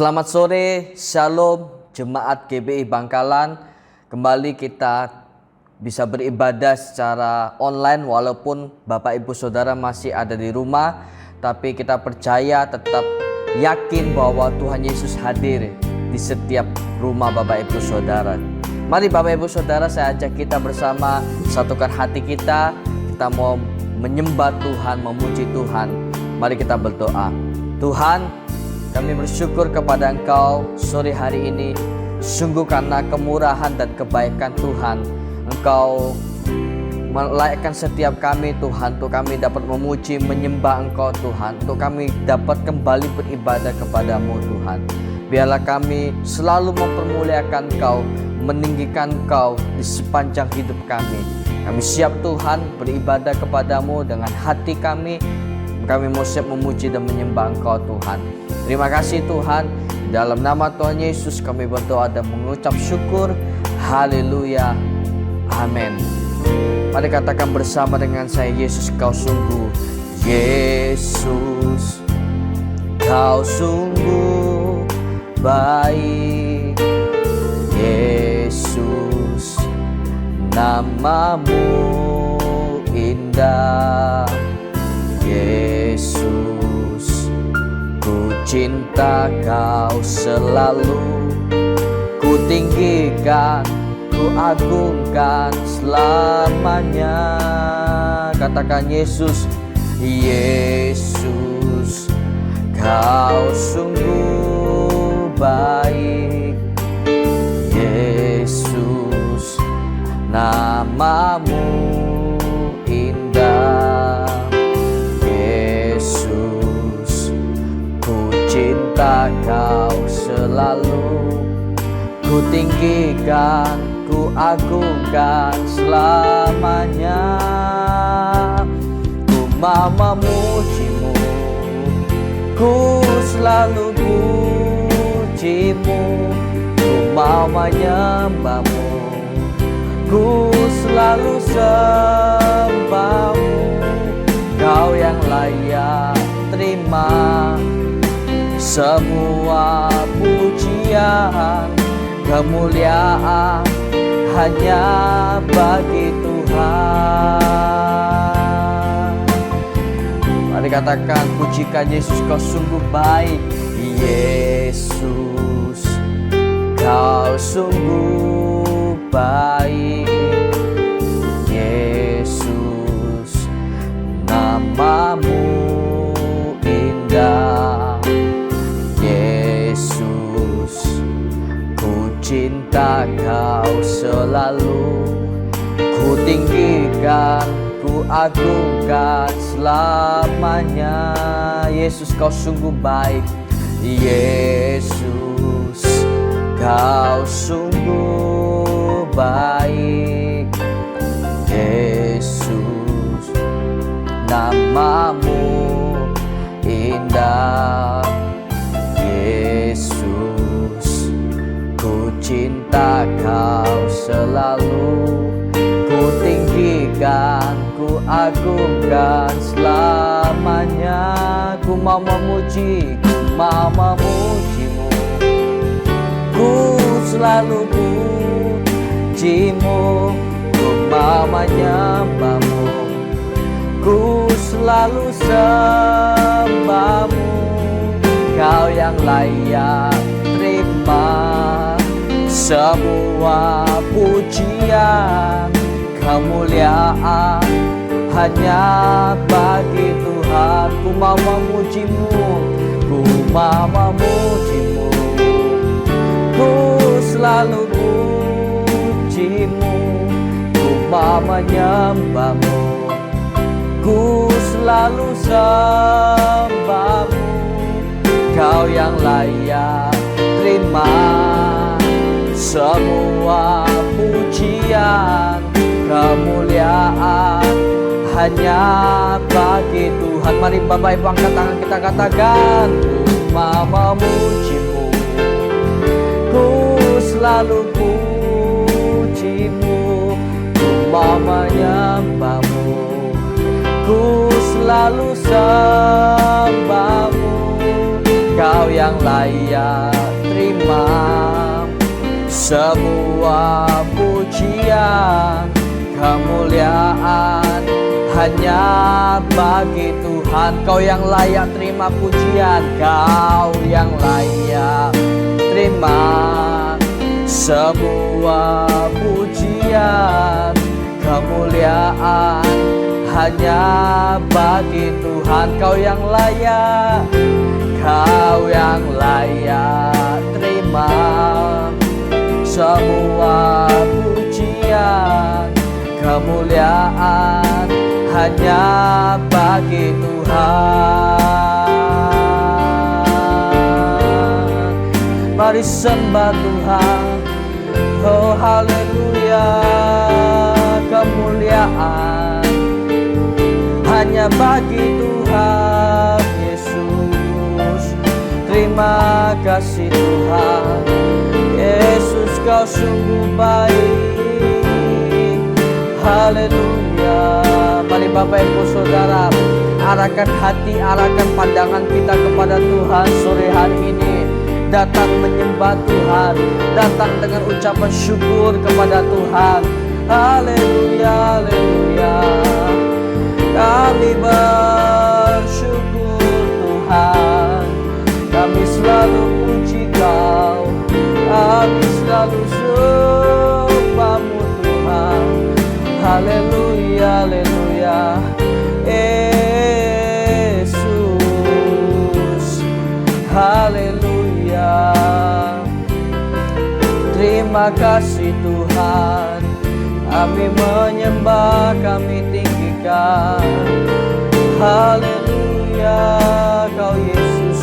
Selamat sore, Shalom, Jemaat GBI Bangkalan. Kembali kita bisa beribadah secara online walaupun Bapak Ibu Saudara masih ada di rumah. Tapi kita percaya, tetap yakin bahwa Tuhan Yesus hadir di setiap rumah Bapak Ibu Saudara. Mari Bapak Ibu Saudara, saya ajak kita bersama satukan hati kita. Kita mau menyembah Tuhan, memuji Tuhan. Mari kita berdoa. Tuhan, kami bersyukur kepada Engkau sore hari ini. Sungguh karena kemurahan dan kebaikan Tuhan, Engkau melayakkan setiap kami Tuhan, untuk kami dapat memuji, menyembah Engkau Tuhan, untuk kami dapat kembali beribadah kepadamu Tuhan. Biarlah kami selalu mempermuliakan Engkau, meninggikan Engkau di sepanjang hidup kami. Kami siap Tuhan beribadah kepadamu dengan hati kami. Kami mau siap memuji dan menyembah Engkau Tuhan. Terima kasih Tuhan. Dalam nama Tuhan Yesus kami berdoa dan mengucap syukur. Haleluya. Amin. Mari katakan bersama dengan saya, Yesus kau sungguh. Yesus kau sungguh baik. Yesus namamu indah. Yesus, ku cinta kau selalu, ku tinggikan, ku agungkan selamanya. Katakan Yesus, Yesus, kau sungguh baik. Yesus, namamu indah. Cinta kau selalu, ku tinggikan, ku agungkan selamanya. Ku mau memujimu, ku selalu pujimu. Ku mau menyembahmu, ku selalu sembahmu. Kau yang layak terima semua pujian, kemuliaan hanya bagi Tuhan. Mari katakan, pujikan Yesus, kau sungguh baik. Yesus, kau sungguh baik. Yesus, namamu indah. Yesus, ku cinta kau selalu, ku tinggikan, ku agungkan selamanya. Yesus, kau sungguh baik. Yesus, kau sungguh baik. Yesus, namamu indah. Yesus, ku cinta kau selalu, ku tinggikan, ku agungkan selamanya. Ku mau memuji, ku mau memujimu, ku selalu pujimu. Ku mau menyembahmu, ku selalu sembahmu. Kau yang layak terima semua pujian, kemuliaan hanya bagi Tuhan. Ku mau memujimu, ku mau memujimu, ku selalu pujimu. Ku mau menyembahmu, ku selalu sembahmu. Kau yang layak terima semua pujian, kemuliaan hanya bagi Tuhan. Mari Bapak Ibu angkat tangan, kita katakan, ku mau memujimu, ku selalu pujimu. Ku mau menyembahmu, ku selalu sembahmu. Kau yang layak Semua pujian, kemuliaan hanya bagi Tuhan. Kau yang layak terima pujian, Kau yang layak terima semua pujian, kemuliaan hanya bagi Tuhan. Kau yang layak, Kau yang layak terima semua pujian, kemuliaan hanya bagi Tuhan. Mari sembah Tuhan. Oh haleluya, kemuliaan hanya bagi Tuhan Yesus. Terima kasih Tuhan Yesus, Kau sungguh baik. Haleluya. Mari Bapak Ibu Saudara, arahkan hati, arahkan pandangan kita kepada Tuhan sore hari ini. Datang menyembah Tuhan, datang dengan ucapan syukur kepada Tuhan. Haleluya, haleluya. Kami bersyukur Tuhan, kami selalu puji Kau, kami selalu sembah-Mu Tuhan. Haleluya, haleluya. Yesus, haleluya. Terima kasih Tuhan, kami menyembah, kami tinggikan. Haleluya, Kau Yesus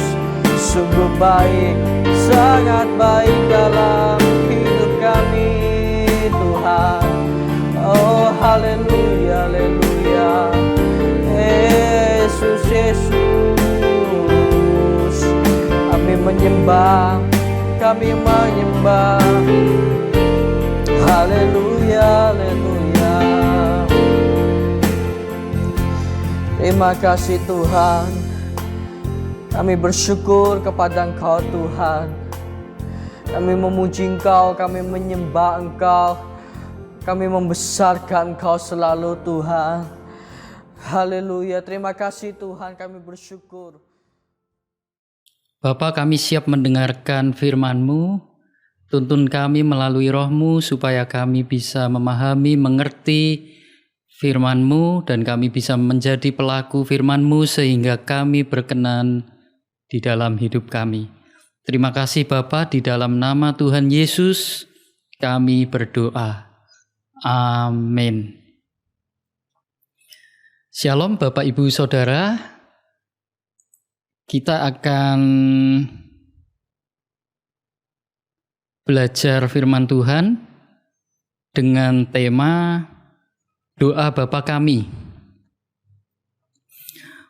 sungguh baik, sangat baik dalam hidup kami Tuhan. Oh haleluya, haleluya. Yesus, Yesus, kami menyembah, kami menyembah. Haleluya, haleluya. Terima kasih Tuhan, kami bersyukur kepada Engkau Tuhan. Kami memuji Engkau, kami menyembah Engkau, kami membesarkan Engkau selalu Tuhan. Haleluya, terima kasih Tuhan, kami bersyukur. Bapa, kami siap mendengarkan firman-Mu. Tuntun kami melalui Roh-Mu supaya kami bisa memahami, mengerti firman-Mu, dan kami bisa menjadi pelaku firman-Mu sehingga kami berkenan di dalam hidup kami. Terima kasih Bapa, di dalam nama Tuhan Yesus kami berdoa. Amin. Shalom Bapak Ibu Saudara. Kita akan belajar firman Tuhan dengan tema doa Bapa kami.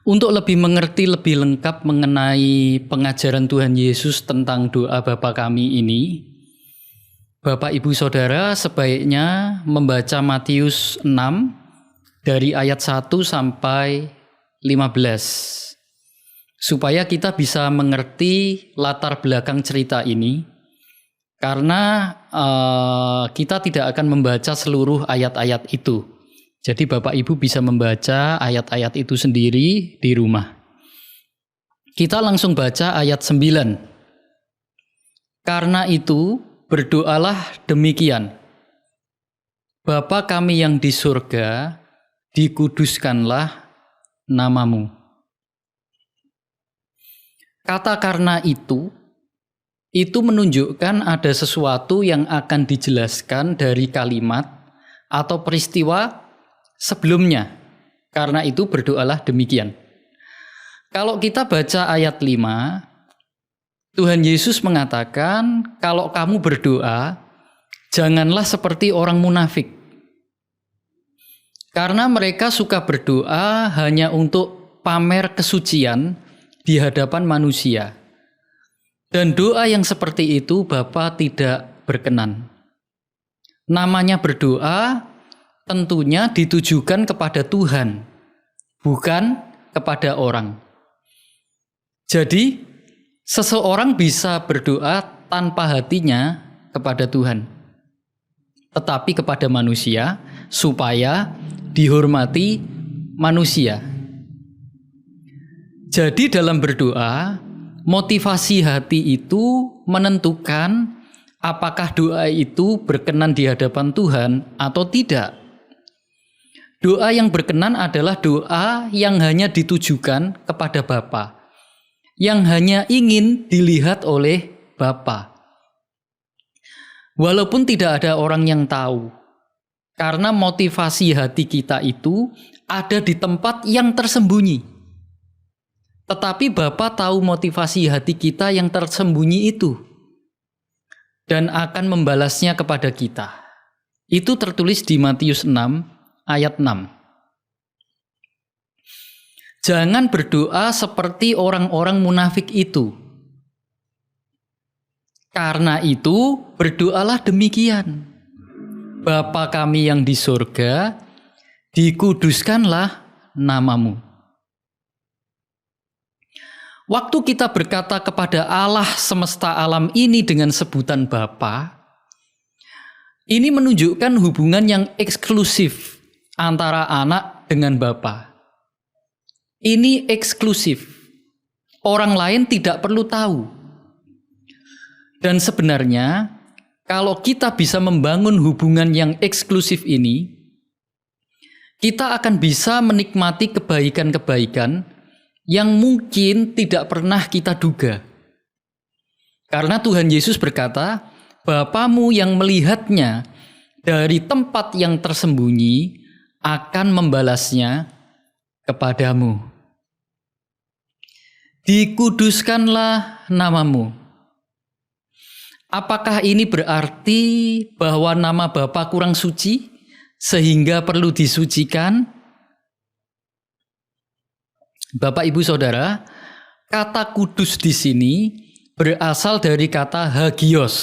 Untuk lebih mengerti lebih lengkap mengenai pengajaran Tuhan Yesus tentang doa Bapa kami ini, Bapak Ibu Saudara sebaiknya membaca Matius 6 dari ayat 1 sampai 15. Supaya kita bisa mengerti latar belakang cerita ini, karena kita tidak akan membaca seluruh ayat-ayat itu. Jadi Bapak Ibu bisa membaca ayat-ayat itu sendiri di rumah. Kita langsung baca ayat 9. Karena itu berdoalah demikian. Bapa kami yang di surga, dikuduskanlah nama-Mu. Kata karena itu menunjukkan ada sesuatu yang akan dijelaskan dari kalimat atau peristiwa sebelumnya. Karena itu berdoalah demikian. Kalau kita baca ayat 5, Tuhan Yesus mengatakan, kalau kamu berdoa, janganlah seperti orang munafik. Karena mereka suka berdoa hanya untuk pamer kesucian di hadapan manusia. Dan doa yang seperti itu Bapa tidak berkenan. Namanya berdoa tentunya ditujukan kepada Tuhan, bukan kepada orang. Jadi, seseorang bisa berdoa tanpa hatinya kepada Tuhan, tetapi kepada manusia supaya dihormati manusia. Jadi dalam berdoa, motivasi hati itu menentukan apakah doa itu berkenan di hadapan Tuhan atau tidak. Doa yang berkenan adalah doa yang hanya ditujukan kepada Bapa, yang hanya ingin dilihat oleh Bapa. Walaupun tidak ada orang yang tahu, karena motivasi hati kita itu ada di tempat yang tersembunyi. Tetapi Bapa tahu motivasi hati kita yang tersembunyi itu dan akan membalasnya kepada kita. Itu tertulis di Matius 6 ayat 6. Jangan berdoa seperti orang-orang munafik itu. Karena itu berdoalah demikian. Bapa kami yang di surga, dikuduskanlah namamu. Waktu kita berkata kepada Allah semesta alam ini dengan sebutan Bapa, ini menunjukkan hubungan yang eksklusif antara anak dengan Bapa. Ini eksklusif. Orang lain tidak perlu tahu. Dan sebenarnya, kalau kita bisa membangun hubungan yang eksklusif ini, kita akan bisa menikmati kebaikan-kebaikan yang mungkin tidak pernah kita duga. Karena Tuhan Yesus berkata, Bapamu yang melihatnya dari tempat yang tersembunyi akan membalasnya kepadamu. Dikuduskanlah namamu. Apakah ini berarti bahwa nama Bapa kurang suci sehingga perlu disucikan? Bapak, Ibu, Saudara, kata kudus di sini berasal dari kata hagios.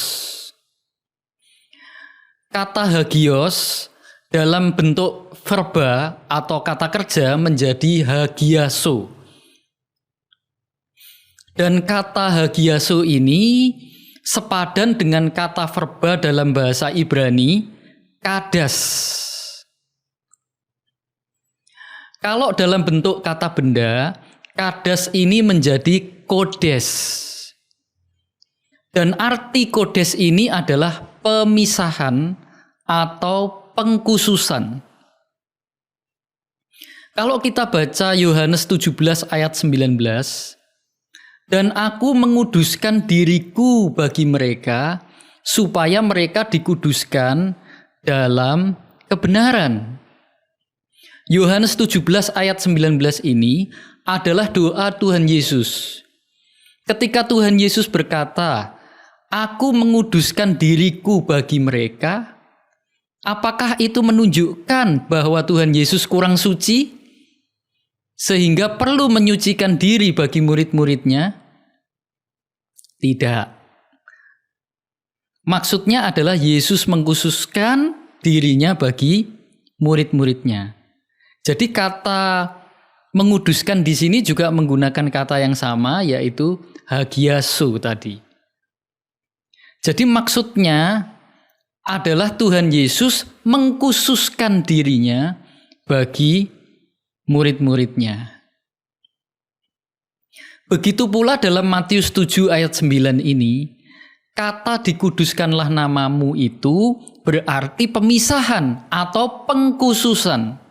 Kata hagios dalam bentuk verba atau kata kerja menjadi hagiaso. Dan kata hagiaso ini sepadan dengan kata verba dalam bahasa Ibrani, kadas. Kalau dalam bentuk kata benda, kadas ini menjadi kodes. Dan arti kodes ini adalah pemisahan atau pengkhususan. Kalau kita baca Yohanes 17 ayat 19, dan aku menguduskan diriku bagi mereka, supaya mereka dikuduskan dalam kebenaran. Yohanes 17 ayat 19 ini adalah doa Tuhan Yesus. Ketika Tuhan Yesus berkata, aku menguduskan diriku bagi mereka, apakah itu menunjukkan bahwa Tuhan Yesus kurang suci? Sehingga perlu menyucikan diri bagi murid-muridnya? Tidak. Maksudnya adalah Yesus mengkhususkan dirinya bagi murid-muridnya. Jadi kata menguduskan di sini juga menggunakan kata yang sama, yaitu hagiaso tadi. Jadi maksudnya adalah Tuhan Yesus mengkhususkan dirinya bagi murid-muridnya. Begitu pula dalam Matius 7 ayat 9 ini, kata dikuduskanlah namamu itu berarti pemisahan atau pengkhususan.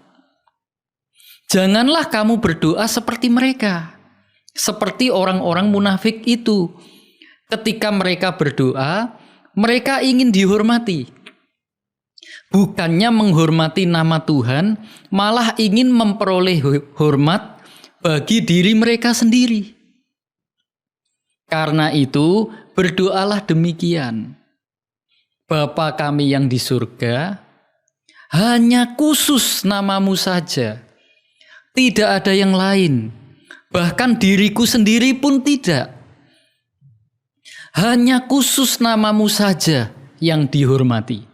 Janganlah kamu berdoa seperti mereka, seperti orang-orang munafik itu. Ketika mereka berdoa, mereka ingin dihormati. Bukannya menghormati nama Tuhan, malah ingin memperoleh hormat bagi diri mereka sendiri. Karena itu, berdoalah demikian. Bapa kami yang di surga, hanya khusus namamu saja. Tidak ada yang lain. Bahkan diriku sendiri pun tidak. Hanya khusus namamu saja yang dihormati.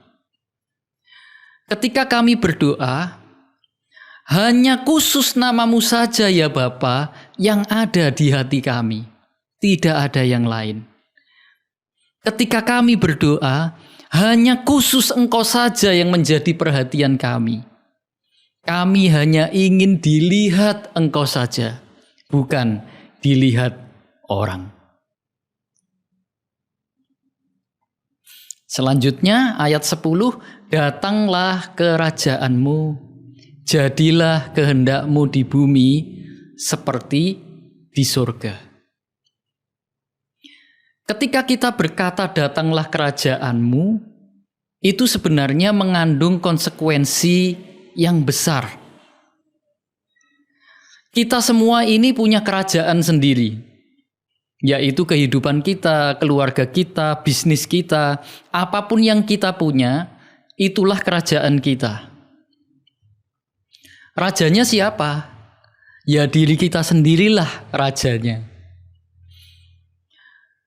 Ketika kami berdoa, hanya khusus namamu saja ya Bapa yang ada di hati kami. Tidak ada yang lain. ketika kami berdoa, hanya khusus Engkau saja yang menjadi perhatian kami. Kami hanya ingin dilihat Engkau saja, bukan dilihat orang. Selanjutnya ayat 10, datanglah kerajaan-Mu, jadilah kehendak-Mu di bumi seperti di surga. Ketika kita berkata datanglah kerajaan-Mu, itu sebenarnya mengandung konsekuensi yang besar. Kita semua ini punya kerajaan sendiri, yaitu kehidupan kita, keluarga kita, bisnis kita, apapun yang kita punya, itulah kerajaan kita. Rajanya siapa? Ya diri kita sendirilah rajanya.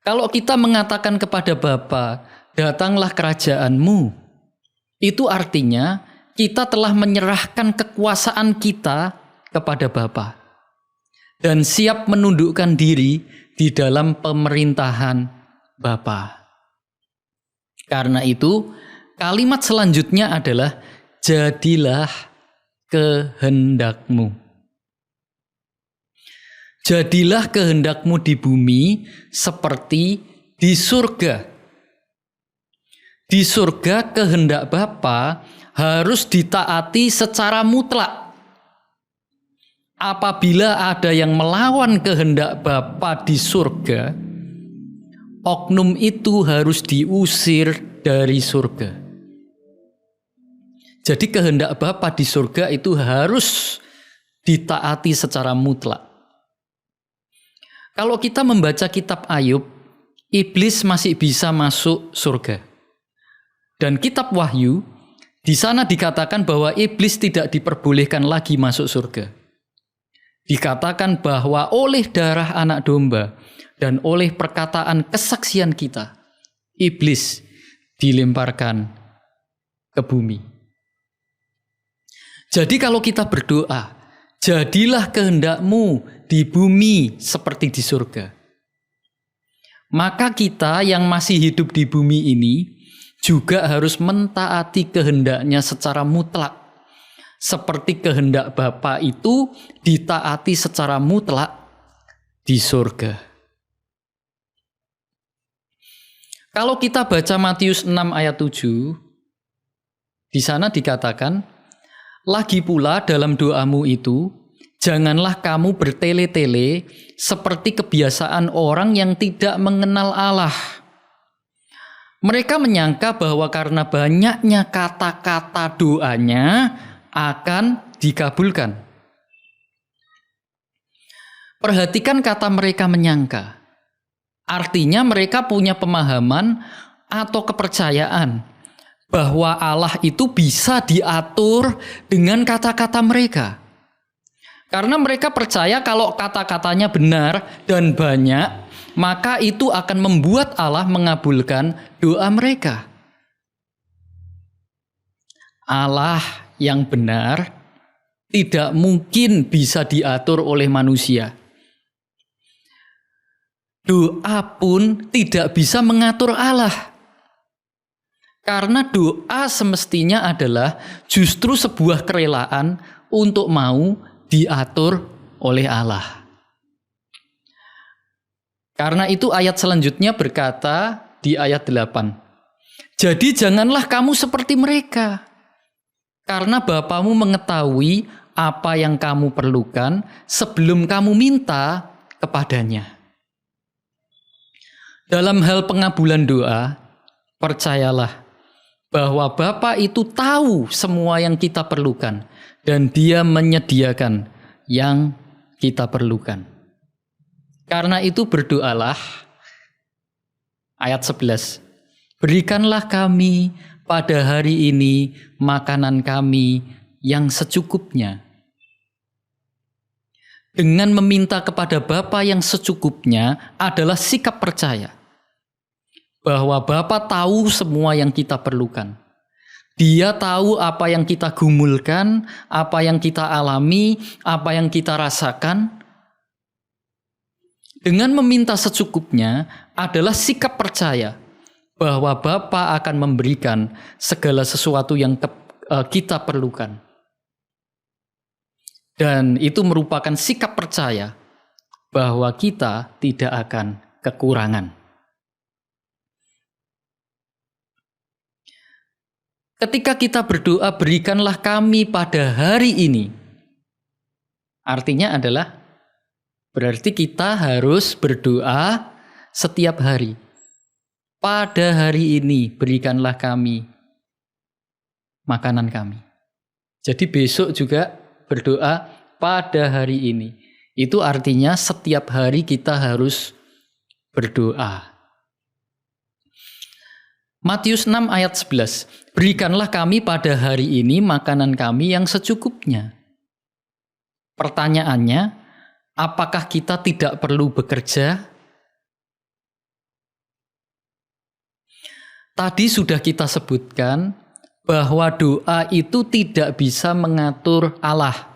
Kalau kita mengatakan kepada Bapa, datanglah kerajaan-Mu, itu artinya kita telah menyerahkan kekuasaan kita kepada Bapa dan siap menundukkan diri di dalam pemerintahan Bapa. Karena itu, kalimat selanjutnya adalah jadilah kehendak-Mu. Jadilah kehendak-Mu di bumi seperti di surga. Di surga kehendak Bapa harus ditaati secara mutlak. Apabila ada yang melawan kehendak Bapa di surga, oknum itu harus diusir dari surga. Jadi kehendak Bapa di surga itu harus ditaati secara mutlak. Kalau kita membaca kitab Ayub, iblis masih bisa masuk surga. Dan kitab Wahyu, di sana dikatakan bahwa iblis tidak diperbolehkan lagi masuk surga. Dikatakan bahwa oleh darah anak domba dan oleh perkataan kesaksian kita, iblis dilemparkan ke bumi. Jadi kalau kita berdoa, jadilah kehendak-Mu di bumi seperti di surga, maka kita yang masih hidup di bumi ini juga harus mentaati kehendak-Nya secara mutlak. Seperti kehendak Bapa itu ditaati secara mutlak di surga. Kalau kita baca Matius 6 ayat 7, di sana dikatakan, lagi pula dalam doamu itu, janganlah kamu bertele-tele seperti kebiasaan orang yang tidak mengenal Allah. Mereka menyangka bahwa karena banyaknya kata-kata doanya akan dikabulkan. Perhatikan kata mereka menyangka. Artinya mereka punya pemahaman atau kepercayaan bahwa Allah itu bisa diatur dengan kata-kata mereka. Karena mereka percaya kalau kata-katanya benar dan banyak, maka itu akan membuat Allah mengabulkan doa mereka. Allah yang benar tidak mungkin bisa diatur oleh manusia. Doa pun tidak bisa mengatur Allah. Karena doa semestinya adalah justru sebuah kerelaan untuk mau diatur oleh Allah. Karena itu ayat selanjutnya berkata di ayat 8. Jadi janganlah kamu seperti mereka. Karena Bapamu mengetahui apa yang kamu perlukan sebelum kamu minta kepadanya. Dalam hal pengabulan doa, percayalah bahwa Bapa itu tahu semua yang kita perlukan dan Dia menyediakan yang kita perlukan. Karena itu berdoalah, ayat 11, berikanlah kami pada hari ini makanan kami yang secukupnya. Dengan meminta kepada Bapa yang secukupnya adalah sikap percaya bahwa Bapa tahu semua yang kita perlukan. Dia tahu apa yang kita gumulkan, apa yang kita alami, apa yang kita rasakan. Dengan meminta secukupnya adalah sikap percaya bahwa Bapa akan memberikan segala sesuatu yang kita perlukan. Dan itu merupakan sikap percaya bahwa kita tidak akan kekurangan. Ketika kita berdoa, berikanlah kami pada hari ini. Artinya adalah berarti kita harus berdoa setiap hari. Pada hari ini berikanlah kami makanan kami. Jadi besok juga berdoa pada hari ini. Itu artinya setiap hari kita harus berdoa. Matius 6 ayat 11. Berikanlah kami pada hari ini makanan kami yang secukupnya. Pertanyaannya, apakah kita tidak perlu bekerja? Tadi sudah kita sebutkan bahwa doa itu tidak bisa mengatur Allah.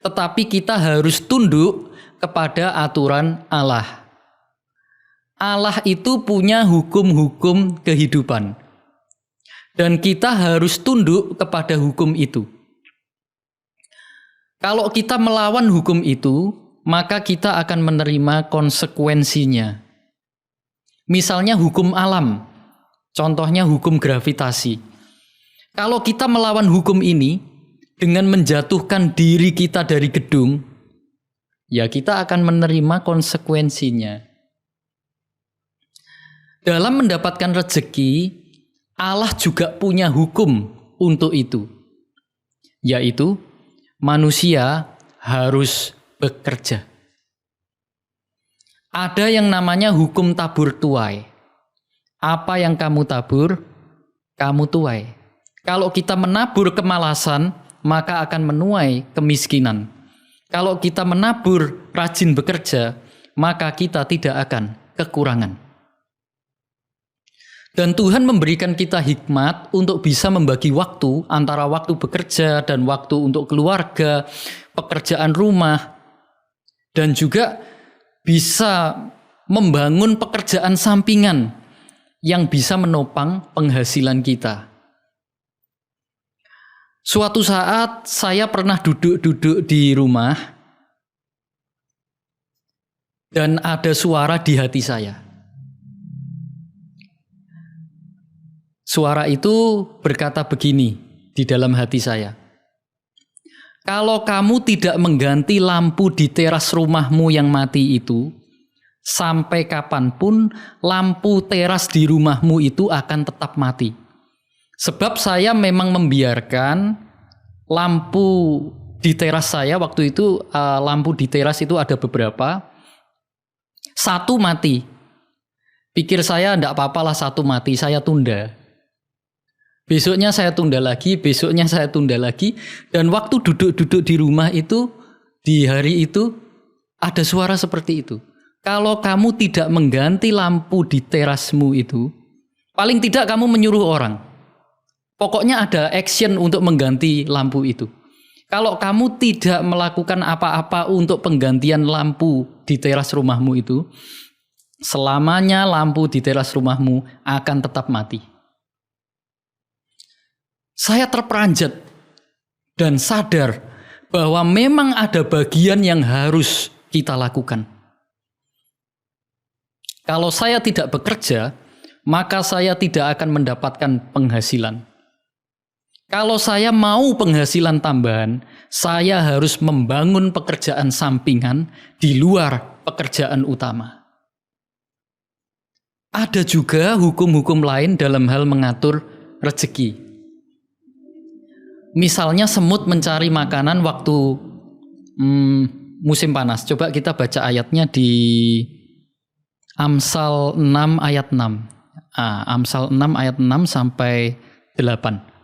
Tetapi kita harus tunduk kepada aturan Allah. Allah itu punya hukum-hukum kehidupan. Dan kita harus tunduk kepada hukum itu. Kalau kita melawan hukum itu, maka kita akan menerima konsekuensinya. Misalnya hukum alam, contohnya hukum gravitasi. Kalau kita melawan hukum ini dengan menjatuhkan diri kita dari gedung, ya kita akan menerima konsekuensinya. Dalam mendapatkan rezeki, Allah juga punya hukum untuk itu, yaitu manusia harus bekerja. Ada yang namanya hukum tabur tuai. Apa yang kamu tabur, kamu tuai. Kalau kita menabur kemalasan, maka akan menuai kemiskinan. Kalau kita menabur rajin bekerja, maka kita tidak akan kekurangan. Dan Tuhan memberikan kita hikmat untuk bisa membagi waktu antara waktu bekerja dan waktu untuk keluarga, pekerjaan rumah, dan juga bisa membangun pekerjaan sampingan yang bisa menopang penghasilan kita. Suatu saat saya pernah duduk-duduk di rumah dan ada suara di hati saya. Suara itu berkata begini di dalam hati saya. Kalau kamu tidak mengganti lampu di teras rumahmu yang mati itu, sampai kapanpun lampu teras di rumahmu itu akan tetap mati. Sebab saya memang membiarkan lampu di teras saya, waktu itu lampu di teras itu ada beberapa, satu mati. Pikir saya enggak apa-apalah satu mati, saya tunda. Besoknya saya tunda lagi, besoknya saya tunda lagi. Dan waktu duduk-duduk di rumah itu, di hari itu, ada suara seperti itu. Kalau kamu tidak mengganti lampu di terasmu itu, paling tidak kamu menyuruh orang. Pokoknya ada action untuk mengganti lampu itu. Kalau kamu tidak melakukan apa-apa untuk penggantian lampu di teras rumahmu itu, selamanya lampu di teras rumahmu akan tetap mati. Saya terperanjat dan sadar bahwa memang ada bagian yang harus kita lakukan. Kalau saya tidak bekerja, maka saya tidak akan mendapatkan penghasilan. Kalau saya mau penghasilan tambahan, saya harus membangun pekerjaan sampingan di luar pekerjaan utama. Ada juga hukum-hukum lain dalam hal mengatur rezeki. Misalnya semut mencari makanan waktu musim panas. Coba kita baca ayatnya di Amsal 6 ayat 6. Amsal 6 ayat 6 sampai 8.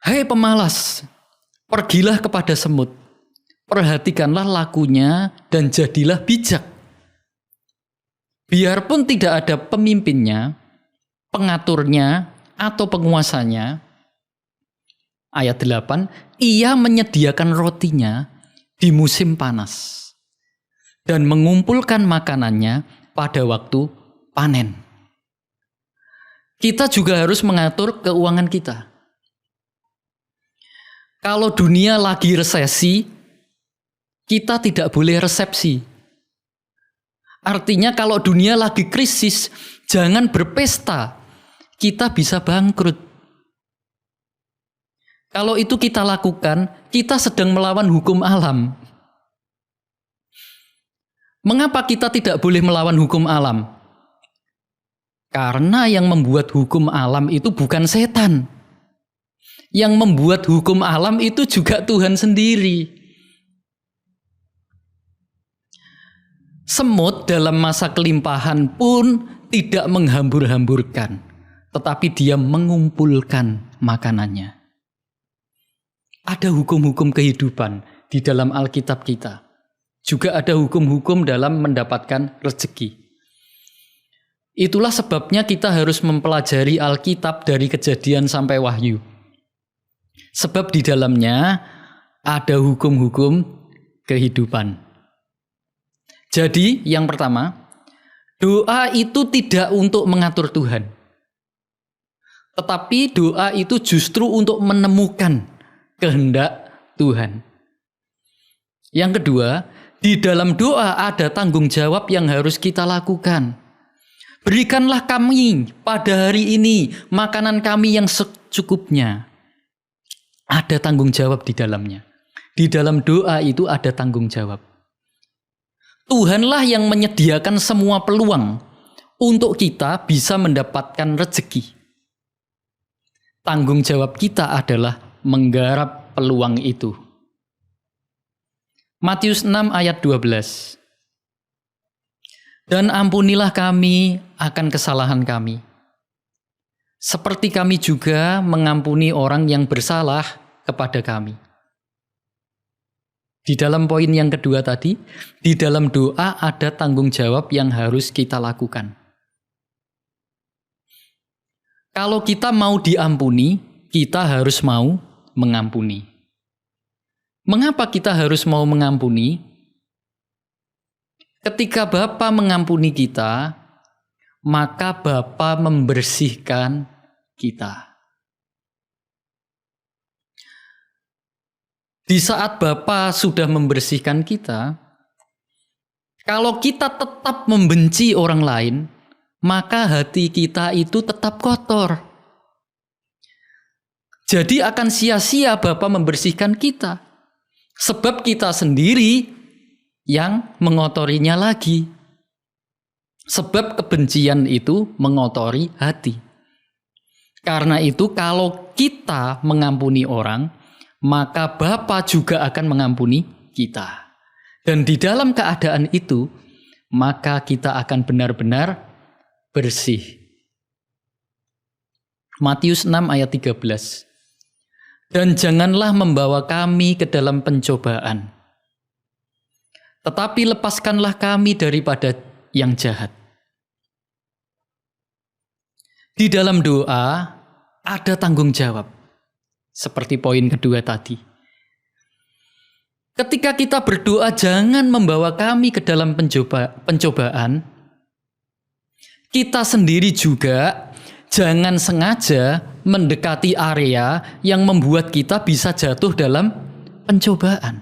Hai pemalas, pergilah kepada semut. Perhatikanlah lakunya dan jadilah bijak. Biarpun tidak ada pemimpinnya, pengaturnya, atau penguasanya. Ayat 8, ia menyediakan rotinya di musim panas dan mengumpulkan makanannya pada waktu panen. kita juga harus mengatur keuangan kita. Kalau dunia lagi resesi, kita tidak boleh resepsi. Artinya kalau dunia lagi krisis, jangan berpesta. Kita bisa bangkrut. Kalau itu kita lakukan, kita sedang melawan hukum alam. Mengapa kita tidak boleh melawan hukum alam? Karena yang membuat hukum alam itu bukan setan. Yang membuat hukum alam itu juga Tuhan sendiri. Semut dalam masa kelimpahan pun tidak menghambur-hamburkan, tetapi dia mengumpulkan makanannya. Ada hukum-hukum kehidupan di dalam Alkitab kita. Juga ada hukum-hukum dalam mendapatkan rezeki. Itulah sebabnya kita harus mempelajari Alkitab dari Kejadian sampai Wahyu. Sebab di dalamnya ada hukum-hukum kehidupan. Jadi yang pertama, doa itu tidak untuk mengatur Tuhan. Tetapi doa itu justru untuk menemukan kehendak Tuhan. Yang kedua, di dalam doa ada tanggung jawab yang harus kita lakukan. Berikanlah kami pada hari ini makanan kami yang secukupnya. Ada tanggung jawab di dalamnya. Di dalam doa itu ada tanggung jawab. Tuhanlah yang menyediakan semua peluang untuk kita bisa mendapatkan rezeki. Tanggung jawab kita adalah menggarap peluang itu. Matius 6 ayat 12. Dan ampunilah kami akan kesalahan kami, seperti kami juga mengampuni orang yang bersalah kepada kami. Di dalam poin yang kedua tadi, di dalam doa ada tanggung jawab yang harus kita lakukan. Kalau kita mau diampuni, kita harus mau mengampuni. Mengapa kita harus mau mengampuni? Ketika Bapa mengampuni kita, maka Bapa membersihkan kita. Di saat Bapa sudah membersihkan kita, kalau kita tetap membenci orang lain, maka hati kita itu tetap kotor. Jadi akan sia-sia Bapa membersihkan kita. Sebab kita sendiri yang mengotorinya lagi. Sebab kebencian itu mengotori hati. Karena itu kalau kita mengampuni orang, maka Bapa juga akan mengampuni kita. Dan di dalam keadaan itu, maka kita akan benar-benar bersih. Matius 6 ayat 13. Dan janganlah membawa kami ke dalam pencobaan, tetapi lepaskanlah kami daripada yang jahat. Di dalam doa ada tanggung jawab, seperti poin kedua tadi. Ketika kita berdoa, jangan membawa kami ke dalam pencobaan, kita sendiri juga jangan sengaja mendekati area yang membuat kita bisa jatuh dalam pencobaan.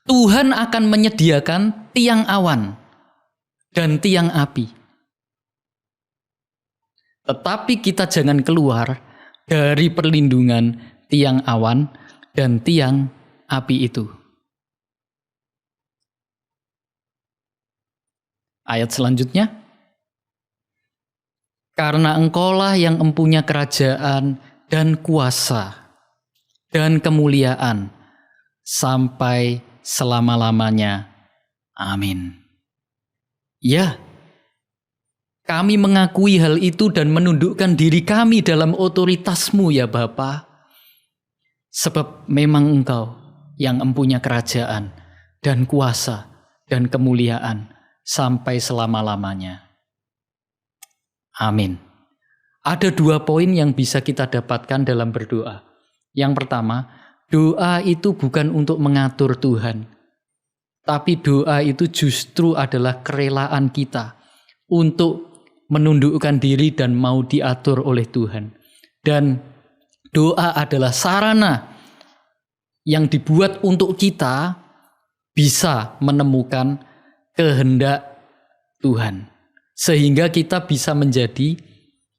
Tuhan akan menyediakan tiang awan dan tiang api. Tetapi kita jangan keluar dari perlindungan tiang awan dan tiang api itu. Ayat selanjutnya. Karena engkaulah yang empunya kerajaan dan kuasa dan kemuliaan sampai selama-lamanya. Amin. Ya, kami mengakui hal itu dan menundukkan diri kami dalam otoritas-Mu ya Bapa. Sebab memang Engkau yang empunya kerajaan dan kuasa dan kemuliaan sampai selama-lamanya. Amin. Ada 2 poin yang bisa kita dapatkan dalam berdoa. Yang pertama, doa itu bukan untuk mengatur Tuhan, Tapi doa itu justru adalah kerelaan kita untuk menundukkan diri dan mau diatur oleh Tuhan. Dan doa adalah sarana yang dibuat untuk kita bisa menemukan kehendak Tuhan. Sehingga kita bisa menjadi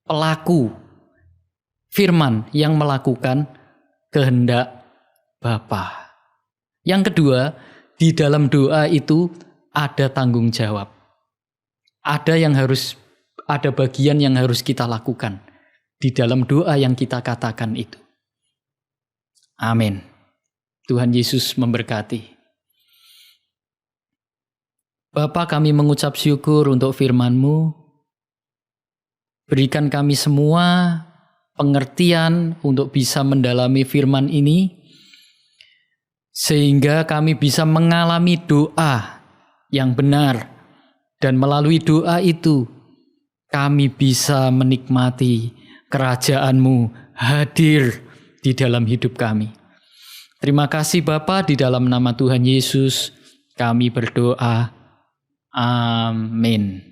pelaku firman yang melakukan kehendak Bapa. Yang kedua, di dalam doa itu ada tanggung jawab. Ada bagian yang harus kita lakukan di dalam doa yang kita katakan itu. Amin. Tuhan Yesus memberkati. Bapa, kami mengucap syukur untuk firman-Mu. Berikan kami semua pengertian untuk bisa mendalami firman ini, sehingga kami bisa mengalami doa yang benar. Dan melalui doa itu, kami bisa menikmati kerajaan-Mu hadir di dalam hidup kami. Terima kasih Bapa, di dalam nama Tuhan Yesus kami berdoa. Amin.